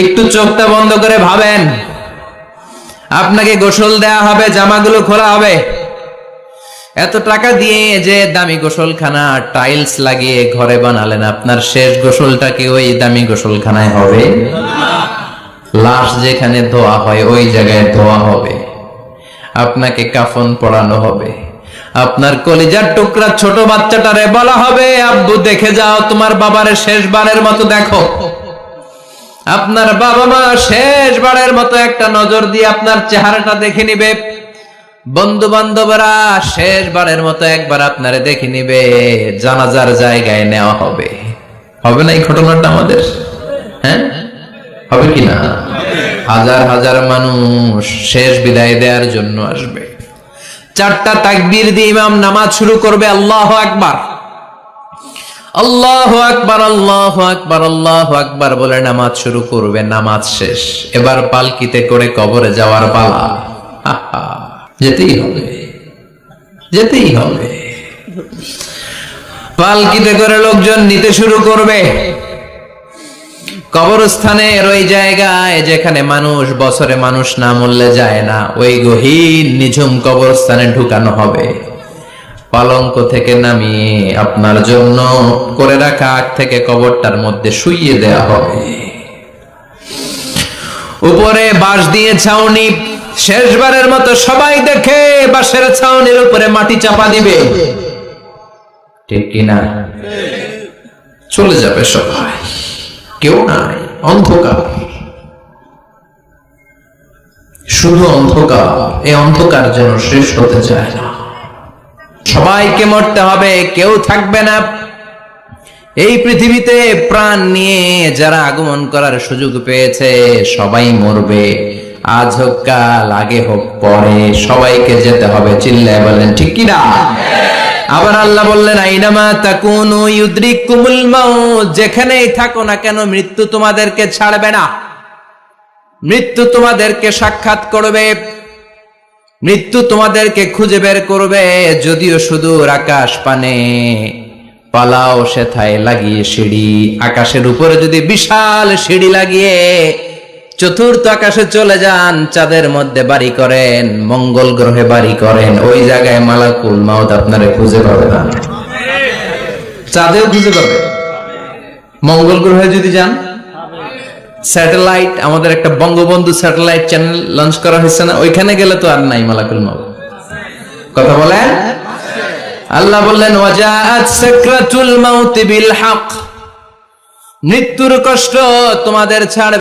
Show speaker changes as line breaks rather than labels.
একটু চোখটা বন্ধ করে ভাবেন, আপনাকে গোসল দেয়া হবে, জামাগুলো খোলা হবে। এত টাকা দিয়ে যে দামি গোসলখানা টাইলস লাগিয়ে ঘরে বানালেন, আপনার শেষ গোসলটা কি ওই দামি গোসলখানায় হবে? লাশ যেখানে ধোয়া হয় ওই জায়গায় ধোয়া হবে। আপনাকে কাফন পরানো হবে। আপনার কলিজার টুকরা ছোট বাচ্চাটারে বলা হবে, আব্বু দেখে যাও তোমার বাবারে শেষবারের মতো দেখো। আপনার বাবা মা শেষবারের মতো একটা নজর দিয়ে আপনার চেহারাটা দেখে নিবে। বন্ধু বান্ধবরা শেষবারের মতো একবার আপনারে দেখে নিবে। জানাজার জায়গায় নেওয়া হবে। হবে না এই ঘটনাটা আমাদের? হ্যাঁ, হবে কিনা? হাজার হাজার মানুষ শেষ বিদায় দেওয়ার জন্য আসবে। 4টা তাকবীর দিয়ে ইমাম নামাজ শুরু করবে। আল্লাহু আকবার, আল্লাহু আকবার, আল্লাহু আকবার, আল্লাহু আকবার বলে নামাজ শুরু করবে। নামাজ শেষ। এবার পালকিতে করে কবরে যাওয়ার পালা। যেতেই হবে, যেতেই হবে। পালকিতে করে লোকজন নিতে শুরু করবে। কবরস্থানের ওই জায়গায় যেখানে মানুষ বছরে মানুষ না মরলে যায় না, ওই গহীন নিঝুম কবরস্থানে ঢুকানো হবে। পালঙ্ক থেকে নামিয়ে আপনার জন্য করে রাখা আগ থেকে কবরটার মধ্যে শুইয়ে দেয়া হবে। উপরে বাঁশ দিয়ে ছাউনি, শেষবারের মতো সবাই দেখে বাঁশের ছাউনির উপরে মাটি চাপা দিবে। ঠিক কিনা? চলে যাবে সবাই, কেউ নাই, অন্ধকার, শুধু অন্ধকার। এই অন্ধকার যেন শেষ হতে চায় না। সবাইকে মরতে হবে, কেউ থাকবে না এই পৃথিবীতে। প্রাণ নিয়ে যারা আগমন করার সুযোগ পেয়েছে সবাই মরবে। আজ হোক কাল, আগে হোক পরে, সবাইকে যেতে হবে। চিল্লায় বলেন ঠিক কিনা? আবার আল্লাহ বললেন, আইনামা তাকুনু ইউদরিকুমুল মাউত, যেখানেই থাকো না কেন মৃত্যু তোমাদেরকে ছাড়বে না। মৃত্যু তোমাদেরকে সাক্ষাৎ করবে, মৃত্যু তোমাদেরকে খুঁজে বের করবে। যদিও সুদূর আকাশ পানে, পালাও সেথায় লাগিয়ে সিঁড়ি। আকাশের উপরে যদি বিশাল সিঁড়ি লাগিয়ে চতুর্থ আকাশে চলে যান, চাঁদের মধ্যে বাড়ি করেন, মঙ্গল গ্রহে বাড়ি করেন, ওই জায়গায় মালাকুল মাউত আপনারে খুঁজে পাবে না। চাঁদেও খুঁজে পাবে। মঙ্গল গ্রহে যদি যান, স্যাটেলাইট, আমাদের একটা বঙ্গবন্ধু স্যাটেলাইট চ্যানেল লঞ্চ করা হয়েছে না, ওইখানে গেলে তো আর নাই মালাকুল মাউত। কথা বলেন। আল্লাহ বললেন, ওয়াজাআত সাকরাতুল মাউত বিল হক, মৃত্যুর কষ্ট তোমাদের ছাড়